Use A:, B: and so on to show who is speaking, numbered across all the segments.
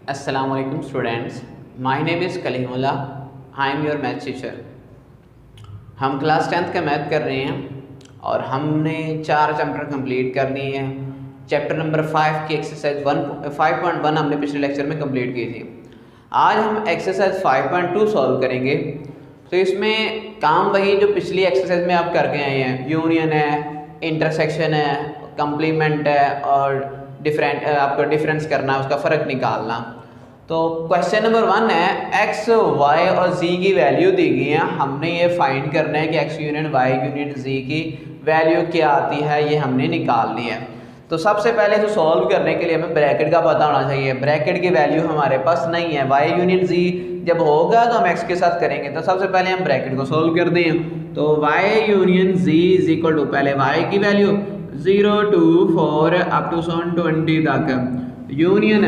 A: Assalamu alaikum students. My name is Kalimullah. I am your math teacher. हम class 10th का math कर रहे हैं और हमने 4 चैप्टर कंप्लीट करनी है। चैप्टर नंबर 5 की एक्सरसाइज 5.1 हमने पिछले लेक्चर में कंप्लीट की थी। आज हम एक्सरसाइज 5.2 सॉल्व करेंगे। तो इसमें काम वही जो पिछली एक्सरसाइज में आप करके आए हैं, यूनियन है, इंटरसेक्शन है, कंप्लीमेंट है और आपको डिफरेंस करना, उसका फ़र्क निकालना। तो क्वेश्चन नंबर 1 है, एक्स वाई और जी की वैल्यू दी गई है। हमने ये फाइंड करना है कि एक्स यूनियन वाई यूनियन जी की वैल्यू क्या आती है, ये हमने निकालनी है। तो सबसे पहले इसे सॉल्व करने के लिए हमें ब्रैकेट का पता होना चाहिए। ब्रैकेट की वैल्यू हमारे पास नहीं है। वाई यूनियन जी जब होगा तो हम एक्स के साथ करेंगे। तो सबसे पहले हम ब्रैकेट को सॉल्व करते हैं। तो Y union G is equal to, पहले वाई की वैल्यू 0 to 4 अप टू 20 तक, यूनियन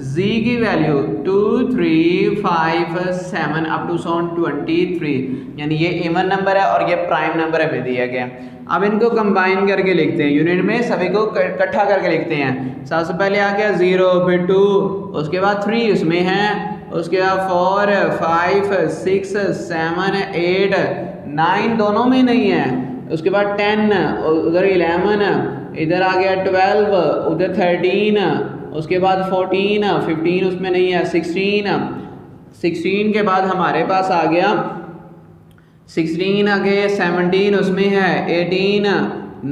A: जी की वैल्यू 2 3 5 7 अप टू 23, यानी ये इवन नंबर है और ये प्राइम नंबर हमें दिया गया। अब इनको कंबाइन करके लिखते हैं, यूनिट में सभी को इकट्ठा करके लिखते हैं। सबसे पहले आ गया 0, फिर 2, उसके बाद 3 उसमें है, उसके बाद 4 5 6 7 8 9 दोनों में नहीं है, उसके बाद 10, उधर 11, इधर आ गया 12, उधर 13, उसके बाद 14 15 उसमें नहीं है, 16 के बाद हमारे पास आ गया 16 आगे 17 उसमें है, 18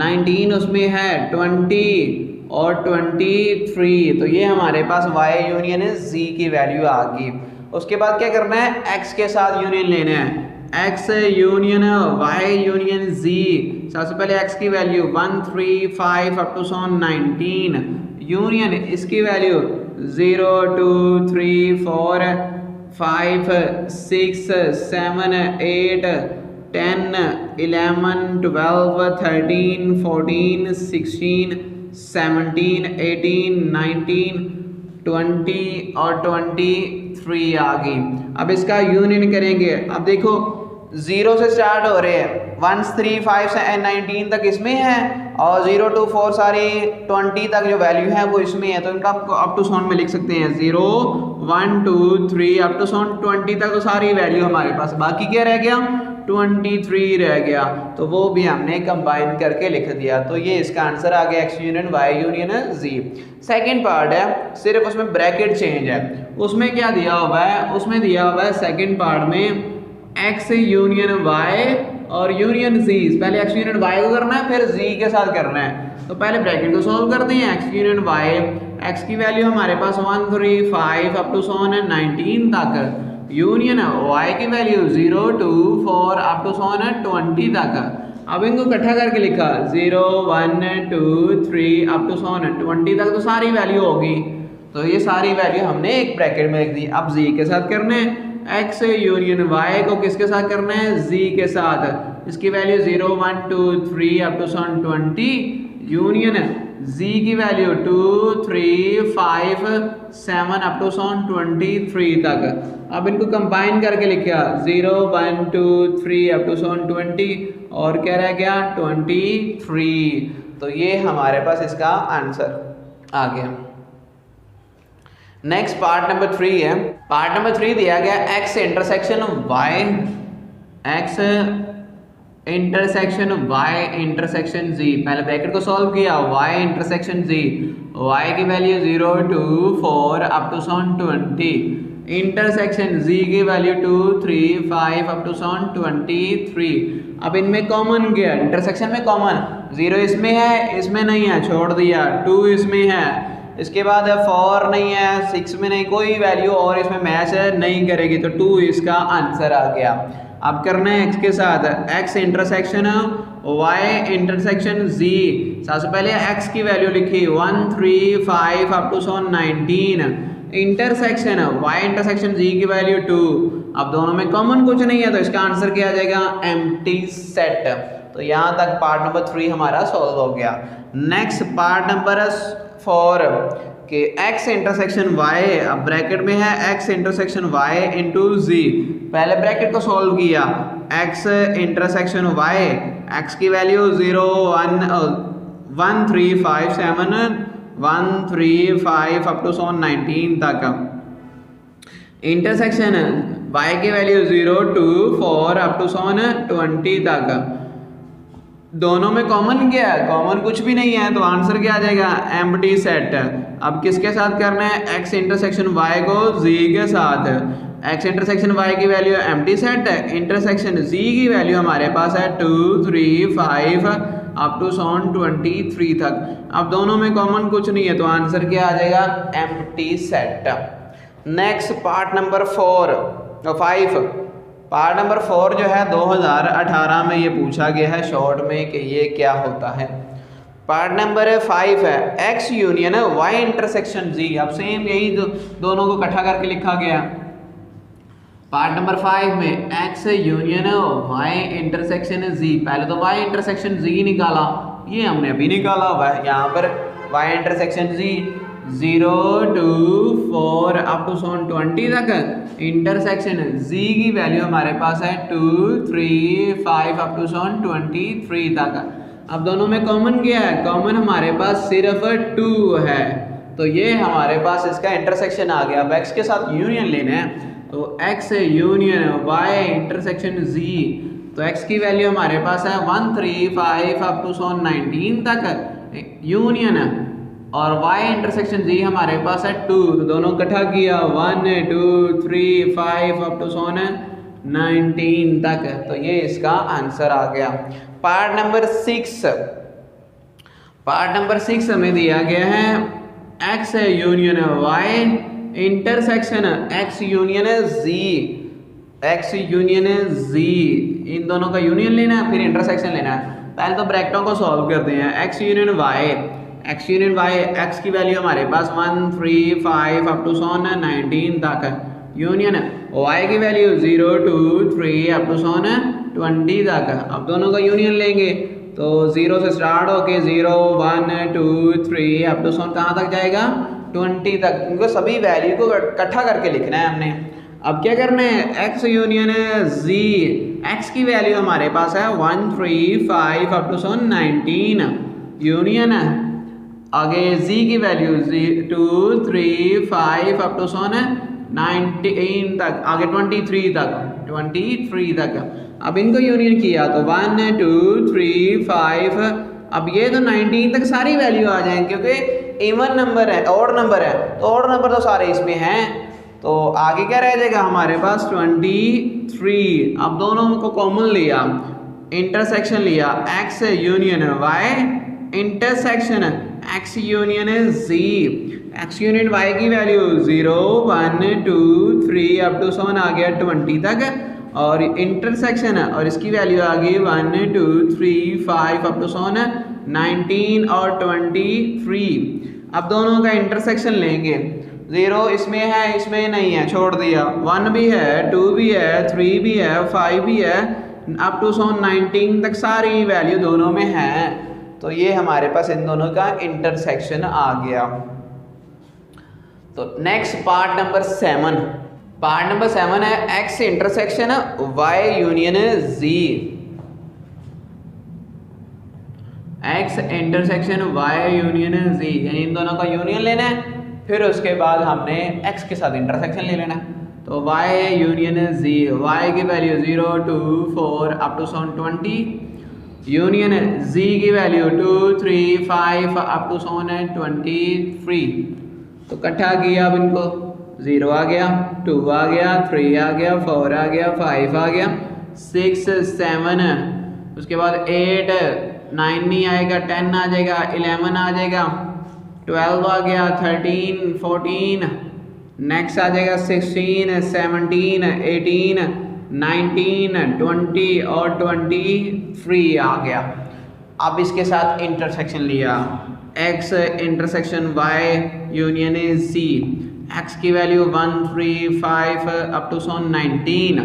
A: 19 उसमें है, 20 और 23। तो ये हमारे पास y यूनियन z की वैल्यू आ गई। उसके बाद क्या करना है, x के साथ यूनियन लेना है। x union y union z, सबसे पहले x की वैल्यू 1 3 5 अप टू 19, यूनियन इसकी वैल्यू 0 2 3 4 5 6 7 8 10 11 12 13 14 16 17 18 19 20 और 23 आ गई। अब इसका यूनियन करेंगे। अब देखो 0 से स्टार्ट हो रहे हैं, 1 3 5 से 19 तक इसमें है और 0 to 4 सारी 20 तक जो वैल्यू है वो इसमें है। तो इनका अप टू 100 में लिख सकते हैं, 0 1 2 3 अप टू 20 तक तो सारी वैल्यू हमारे पास। बाकी क्या रह गया, 23 रह गया, तो वो भी हमने कंबाइन करके लिख दिया। तो ये इसका आंसर आ गया, एक्स यूनियन वाई यूनियन जी। सेकेंड पार्ट है, सिर्फ उसमें ब्रैकेट चेंज है। उसमें क्या दिया हुआ है, उसमें दिया हुआ है सेकेंड पार्ट में एक्स यूनियन वाई और यूनियन जी। पहले एक्स यूनियन वाई को करना है, फिर जी के साथ करना है। तो पहले ब्रैकेट को सॉल्व करते हैं। एक्स यूनियन वाई, एक्स की वैल्यू हमारे पास 1 3 5 अप टू 19 तक, यूनियन वाई की वैल्यू 0 2 4 अप टू 20 तक। अब इनको इकट्ठा करके लिखा 0 1 2 3 अप टू 20 तक, तो सारी वैल्यू होगी। तो ये सारी वैल्यू हमने एक ब्रैकेट में लिख दी। अब जी के साथ करना है, एक्स यूनियन वाई को किसके साथ करना है, जी के साथ। इसकी वैल्यू 0 1 2 3 अप टू 20, यूनियन जी की वैल्यू 2 3 5 7 अप टू 23 तक। अब इनको कंबाइन करके लिखा 0 1 2 3 अप टू 20 और क्या रह गया 23। तो ये हमारे पास इसका आंसर आ गया। नेक्स्ट पार्ट नंबर 3 है। पार्ट नंबर 3 दिया गया X intersection Y, X intersection Y intersection Z. पहले ब्रैकेट को सॉल्व किया, वाई इंटरसेक्शन जी, वाई की value 0 2 4 up to 20, intersection Z की वैल्यू 2 3 5 अप टू 23। अब इनमें कॉमन क्या, इंटरसेक्शन में कॉमन 0 इसमें है, इसमें नहीं है, छोड़ दिया, 2 इसमें है, इसके बाद 4 नहीं है, 6 में नहीं, कोई वैल्यू और इसमें मैच नहीं करेगी, तो 2 इसका आंसर आ गया। अब करना है एक्स के साथ, X intersection Y intersection Z. सबसे पहले एक्स की वैल्यू लिखी 1 3 5 up to 19, intersection Y intersection Z की वैल्यू 2। अब दोनों में कॉमन कुछ नहीं है, तो इसका आंसर क्या आ जाएगा, एम्प्टी सेट। तो यहाँ तक पार्ट नंबर 3 हमारा सॉल्व हो गया। नेक्स्ट पार्ट नंबर 4 कि x इंटरसेक्शन y, अब ब्रैकेट में है x इंटरसेक्शन y इंटू जी। पहले ब्रैकेट को सॉल्व किया, x इंटरसेक्शन y, x की वैल्यू 0 1 3 5 7 1 3 5 अप टू 19 तक, इंटरसेक्शन y की वैल्यू 0 to 4 अप टू 20 तक, दोनों में कॉमन क्या है? कॉमन कुछ भी नहीं है, तो आंसर क्या आ जाएगा? Empty set. अब किसके साथ करना है? x इंटरसेक्शन y को z के साथ। x इंटरसेक्शन y की वैल्यू एम्प्टी सेट है, इंटरसेक्शन z की वैल्यू हमारे पास है 2 3 5 अप टू 23 तक। अब दोनों में कॉमन कुछ नहीं है, तो आंसर क्या आ जाएगा? Empty set. Next part number 5। Part number 4 जो है 2018 में ये पूछा गया है शॉर्ट में कि ये क्या होता है। पार्ट नंबर 5 है x union y intersection z। अब सेम यही दोनों को इकट्ठा करके लिखा गया। पार्ट नंबर 5 में x union y intersection z, पहले तो y इंटरसेक्शन z निकाला, ये हमने अभी निकाला हुआ है। यहाँ पर y intersection z 0 to 4 up to 20 तक, इंटरसेक्शन z की वैल्यू हमारे पास है 2 3 5 अप टू 23 तक। अब दोनों में कॉमन क्या है? कॉमन हमारे पास सिर्फ 2 है, तो ये हमारे पास इसका इंटरसेक्शन आ गया। अब x के साथ यूनियन लेना है, तो x union y intersection z, तो x की वैल्यू हमारे पास है 1 3 5 अप टू 19 तक यूनियन, और y इंटरसेक्शन z हमारे पास है 2, तो दोनों इकट्ठा किया 1 2 3 5 अप टू 19 तक, तो ये इसका आंसर आ गया। Part number 6। पार्ट नंबर 6 हमें दिया गया है x union y intersection x union z। x union z, इन दोनों का यूनियन लेना है, फिर इंटरसेक्शन लेना है। पहले तो ब्रैकेटों को सॉल्व करते हैं। x यूनियन y, x की वैल्यू हमारे पास 1 3 5 अप टू 19 तक, यूनियन y की वैल्यू 0 2 3 अप टू 20 तक। अब दोनों का यूनियन लेंगे, तो 0 से स्टार्ट होके 0 1 2 3 अप टू कहाँ तक जाएगा? 20 तक। इनको सभी वैल्यू को इकट्ठा करके लिखना है हमने। अब क्या करना है? x यूनियन z, x की वैल्यू हमारे पास है 1 3 5 अप टू 19, यूनियन आगे z की वैल्यू 2 3 5 अप टू 19 तक, आगे 23 तक। अब इनको यूनियन किया तो 1 2 3 5, अब ये तो 19 तक सारी वैल्यू आ जाएंगे, क्योंकि इवन नंबर है, ऑड नंबर है, तो ऑड नंबर तो सारे इसमें हैं। तो आगे क्या रह जाएगा हमारे पास? 23। अब दोनों को कॉमन लिया, इंटरसेक्शन लिया x union y intersection x union z। x union y की वैल्यू 0 1 2 3 अप टू 7 आ गया 20 तक, और इंटरसेक्शन और इसकी वैल्यू आ गई 1 2 3 5 अप टू 19 और 23। अब दोनों का इंटरसेक्शन लेंगे। 0 इसमें है, इसमें नहीं है, छोड़ दिया। 1 भी है, 2 भी है, 3 भी है, 5 भी है, अप टू 19 तक सारी वैल्यू दोनों में है, तो ये हमारे पास इन दोनों का इंटरसेक्शन आ गया। तो next part number 7। Part number 7 है x intersection y union z। x intersection y union z, यानी इन दोनों का यूनियन लेना है, फिर उसके बाद हमने x के साथ इंटरसेक्शन ले लेना है। तो y यूनियन z, y की value 0 2 4 up to 20, union z की वैल्यू 2 3 5 अप टू 23। तो इकट्ठा किया, अब इनको 0 आ गया, 2 आ गया, 3 आ गया, 4 आ गया, 5 आ गया, 6 7, उसके बाद 8 9 नहीं आएगा, 10 आ जाएगा, 11 आ जाएगा, 12 आ गया, 13 14, नेक्स्ट आ जाएगा 16 17 18 19 20 और 23 आ गया। अब इसके साथ इंटरसेक्शन लिया, x intersection y union z, x की value 1 3 5 up to 19,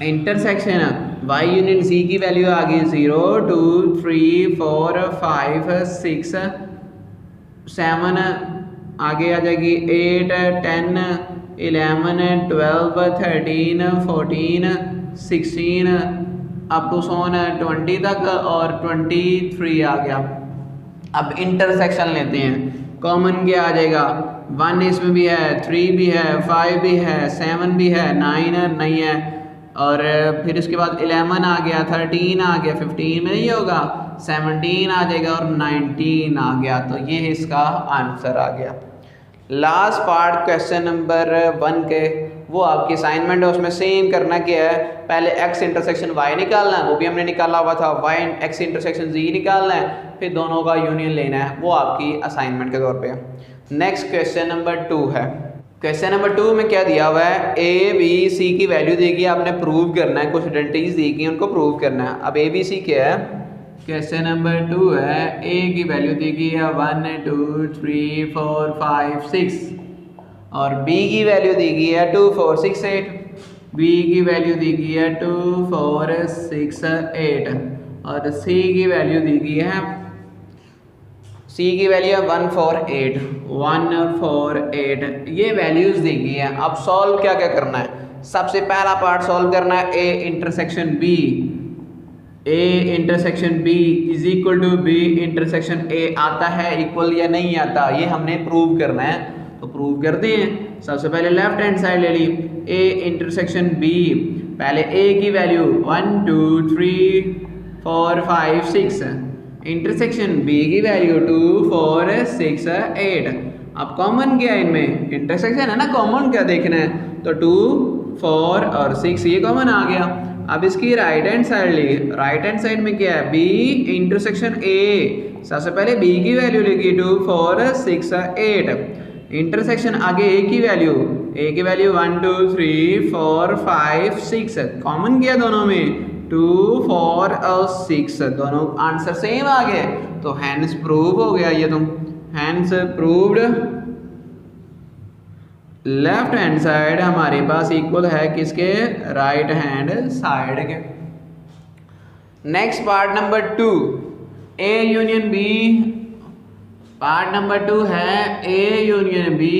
A: intersection y union z की वैल्यू आ गई 0 2 3 4 5 6 7, आगे आ जाएगी 8 10 11 12 13 14 16 अप टू 20 तक और 23 आ गया। अब इंटरसेक्शन लेते हैं, कॉमन क्या आ जाएगा? 1 इसमें भी है, 3 भी है, 5 भी है, 7 भी है, 9 नहीं है, और फिर उसके बाद 11 आ गया, 13 आ गया, 15 में नहीं होगा, 17 आ जाएगा और 19 आ गया। तो ये इसका आंसर आ गया। लास्ट पार्ट क्वेश्चन नंबर 1 के वो आपकी असाइनमेंट है, उसमें सेम करना क्या है, पहले x इंटरसेक्शन y निकालना है, वो भी हमने निकाला हुआ था, y x इंटरसेक्शन z निकालना है, फिर दोनों का यूनियन लेना है, वो आपकी असाइनमेंट के तौर पे। नेक्स्ट क्वेश्चन नंबर 2 है। क्वेश्चन नंबर 2 में क्या दिया हुआ है, a b c की वैल्यू देगी, आपने प्रूव करना है, कुछ आइडेंटिटीज दी गई उनको प्रूव करना है। अब a b c क्या है, क्वेश्चन नंबर 2 है, a की वैल्यू दी गई है 1 2 3 4 5 6 और b की वैल्यू दी गई है 2 4 6 8, b की वैल्यू दी गई है 2 4 6 8 और c की वैल्यू दी गई है, c की वैल्यू है 1 4 8 1 4 8, ये वैल्यूज दी गई है। अब सॉल्व क्या क्या करना है, सबसे पहला पार्ट सॉल्व करना है a intersection b, a intersection b is equal to b intersection a आता है इक्वल या नहीं आता, ये हमने प्रूव करना है। तो प्रूव करते हैं। सबसे पहले लेफ्ट हैंड साइड ले ली, a इंटरसेक्शन b, पहले a की वैल्यू 1 2 3 4 5 6, इंटरसेक्शन b की वैल्यू 2 4 6 8। अब कॉमन क्या है इनमें, इंटरसेक्शन है ना, कॉमन क्या देखना है, तो 2 4 और 6 ये कॉमन आ गया। अब इसकी राइट हैंड साइड ली, राइट हैंड साइड में क्या है, b इंटरसेक्शन a, सबसे पहले b की वैल्यू लिखी 2 4 6 8, इंटरसेक्शन आगे a की वैल्यू 1 2 3 4 5 6, कॉमन किया दोनों में 2 4 और 6, दोनों आंसर सेम आ गए, तो हैंस प्रूव हो गया ये, तुम hence proved. Left hand side हमारे पास इक्वल है किसके, राइट हैंड साइड के। Next part number 2, a union b, part number 2 है a union b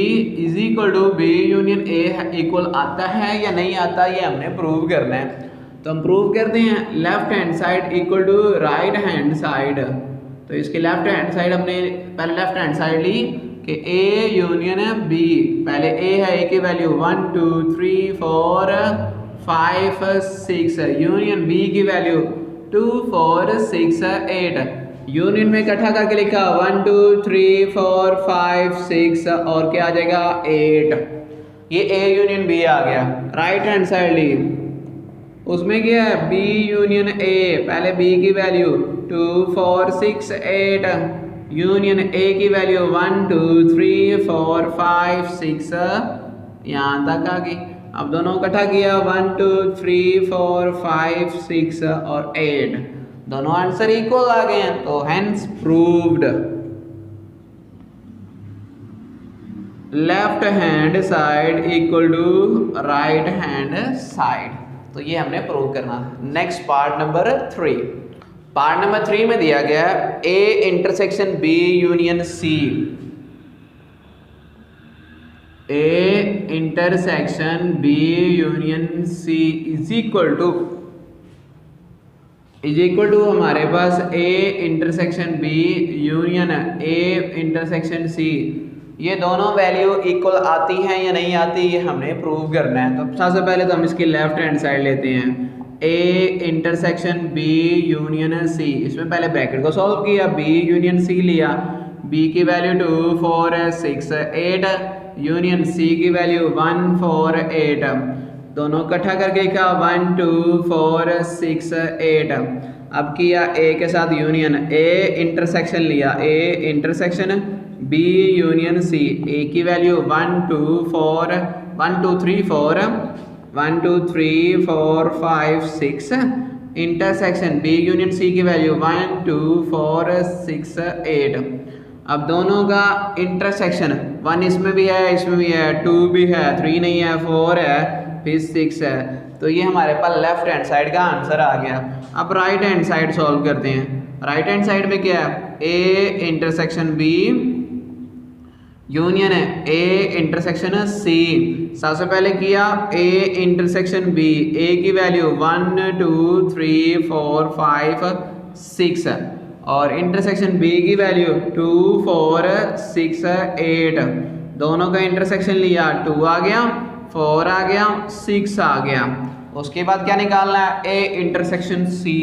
A: is equal to b union a equal आता है या नहीं आता, ये हमने प्रूव करना है। तो हम प्रूव करते हैं, left hand side equal to right hand side, तो इसके लेफ्ट हैंड साइड हमने पहले लेफ्ट हैंड साइड ली कि a यूनियन b, पहले a है, a की वैल्यू 1 2 3 4 5 6, यूनियन b की वैल्यू 2 4 6 8, यूनियन में इकट्ठा करके लिखा 1 2 3 4 5 6 और क्या आ जाएगा 8, ये a यूनियन b आ गया। राइट हैंड साइड ली, उसमें क्या है b यूनियन a, पहले b की वैल्यू 2 4 6 8, यूनियन a की वैल्यू 1 2 3 4 5 6, यहाँ तक आ गई। अब दोनों इकट्ठा किया 1 2 3 4 5 6 और 8, दोनों आंसर इक्वल आ गए हैं, तो hence proved. Left hand side equal to right hand side, तो ये हमने प्रूव करना। Next part number 3, part number 3 में दिया गया है a intersection b union c, a intersection b union c is equal to हमारे पास a intersection b union a intersection c, ये दोनों वैल्यू इक्वल आती हैं या नहीं आती, ये हमने प्रूव करना है। तो सबसे पहले तो हम इसकी लेफ्ट हैंड साइड लेते हैं, a intersection b union c, इसमें पहले ब्रैकेट को सॉल्व किया, b यूनियन c लिया, b की वैल्यू 2 4 6 8, यूनियन c की वैल्यू 1 4 8, दोनों इकट्ठा करके लिखा 1 2 4 6 8। अब किया a के साथ यूनियन, a इंटरसेक्शन लिया, a intersection b union c, a की value 1 2 4 1 2 3 4 1 2 3 4 5 6, intersection b union c की वैल्यू 1 2 4 6 8। अब दोनों का इंटरसेक्शन, 1 इसमें भी है, इसमें भी है, 2 भी है, 3 नहीं है, 4 है, फिर 6 है, तो ये हमारे पास लेफ्ट हैंड साइड का आंसर आ गया। अब राइट हैंड साइड सॉल्व करते हैं। राइट हैंड साइड में क्या है, a इंटरसेक्शन b यूनियन है a इंटरसेक्शन c, सबसे पहले किया a इंटरसेक्शन b, a की वैल्यू 1 2 3 4 5 6 और इंटरसेक्शन b की वैल्यू 2 4 6 8, दोनों का इंटरसेक्शन लिया, 2 आ गया, 4 आ गया, 6 आ गया। उसके बाद क्या निकालना है, A intersection C,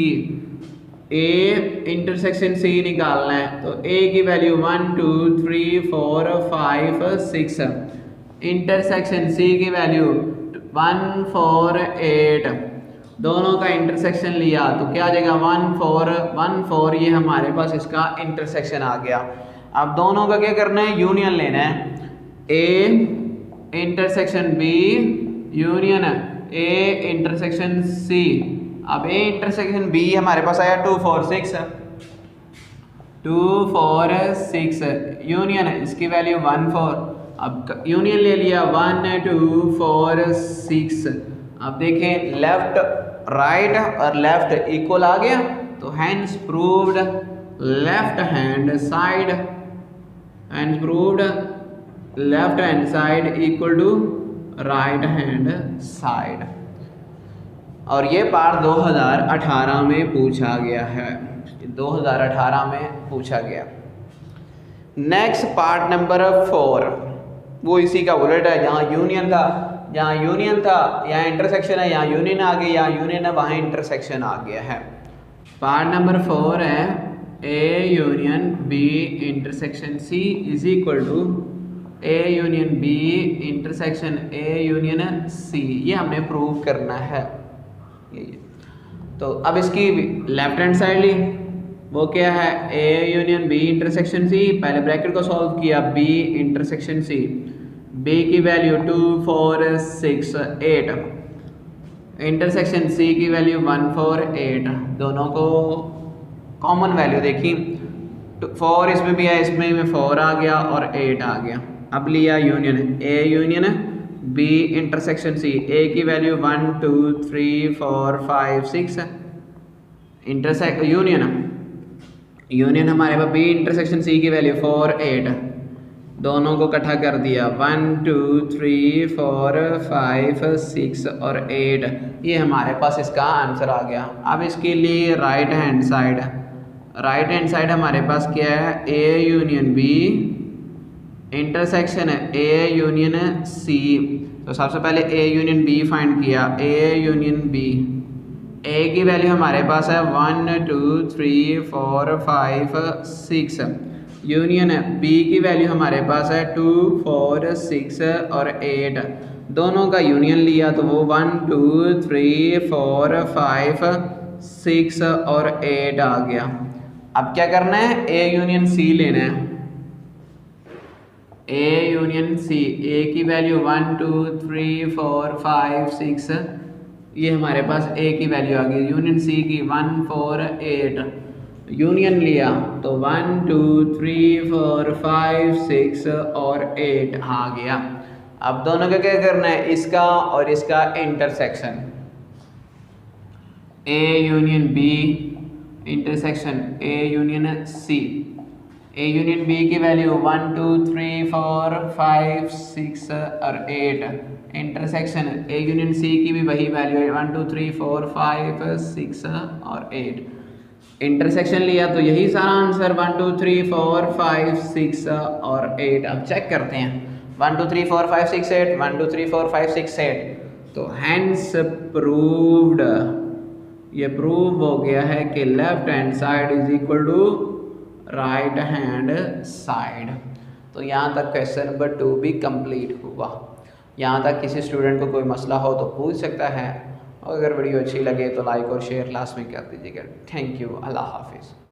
A: A intersection सी निकालना है। तो ए की वैल्यू 1 2 3 4 5 6, इंटरसेक्शन सी की वैल्यू 1 4 8, दोनों का इंटरसेक्शन लिया तो क्या आ जाएगा 1 4 1 4, ये हमारे पास इसका इंटरसेक्शन आ गया। अब दोनों का क्या करना है, यूनियन लेना है, A intersection B union A intersection C. अब ए इंटरसेक्शन बी हमारे पास आया 2 4 6, 2 4 6 यूनियन इसकी वैल्यू 1 4। अब यूनियन ले लिया 1 2 4 6। अब देखें लेफ्ट राइट और लेफ्ट इक्वल आ गया, तो hence proved left hand side, hence proved left hand side equal to right hand side. और ये पार्ट 2018 में पूछा गया है, 2018 में पूछा गया। नेक्स्ट पार्ट नंबर 4, वो इसी का उलट है, जहाँ यूनियन था यहाँ इंटरसेक्शन है, यहाँ यूनियन आ गई, यहाँ यूनियन है वहाँ इंटरसेक्शन आ गया है। पार्ट नंबर 4 है A union B intersection C is equal to A union B intersection A union C, ये हमने प्रूव करना है। तो अब इसकी लेफ्ट हैंड साइड ली, वो क्या है, A union B intersection C, पहले ब्रैकेट को सॉल्व किया, बी इंटरसेक्शन सी, बी की वैल्यू 2 4 6 8, इंटरसेक्शन सी की वैल्यू 1 4 8, दोनों को कॉमन वैल्यू देखी, 4 इसमें भी है, इसमें भी 4 आ गया और 8 आ गया। अब लिया union, A union B intersection C, A की वैल्यू 1 2 3 4 5 6, इंटरसेक्ट यूनियन हमारे पास बी इंटरसेक्शन सी की वैल्यू 4 8, दोनों को इकट्ठा कर दिया 1 2 3 4 5 6 और 8, ये हमारे पास इसका आंसर आ गया। अब इसके लिए राइट हैंड साइड हमारे पास क्या है, ए यूनियन बी इंटरसेक्शन है ए यूनियन सी। तो सबसे पहले ए यूनियन बी फाइंड किया, ए यूनियन बी, ए की वैल्यू हमारे पास है 1 2 3 4 5 6, यूनियन बी की वैल्यू हमारे पास है 2 4 6 और 8, दोनों का यूनियन लिया तो वो 1 2 3 4 5 6 और 8 आ गया। अब क्या करना है, ए यूनियन सी लेना है, ए यूनियन सी, ए की वैल्यू 1 2 3 4 5 6, ये हमारे पास ए की वैल्यू आ गई, यूनियन सी की 1 4 8, यूनियन लिया तो 1 2 3 4 5 6 और 8 आ गया। अब दोनों का क्या करना है, इसका और इसका intersection, A union B intersection A union C, A union B की वैल्यू 1 2 3 4 5 6 और 8, इंटरसेक्शन ए यूनियन सी की भी वही वैल्यू है 1 2 3 4 5 6 और 8, इंटरसेक्शन लिया तो यही सारा आंसर 1 2 3 4 5 6 और 8। अब चेक करते हैं 1 2 3 4 5 6 8, 1 2 3 4 5 6 8, तो हैंस प्रूव्ड, ये प्रूव हो गया है कि left hand side is equal to right hand side. तो यहाँ तक क्वेश्चन नंबर 2 भी कंप्लीट हुआ। यहाँ तक किसी स्टूडेंट को कोई मसला हो तो पूछ सकता है, और अगर वीडियो अच्छी लगे तो लाइक और शेयर लास्ट में कर दीजिएगा। थैंक यू, अल्लाह हाफिज़।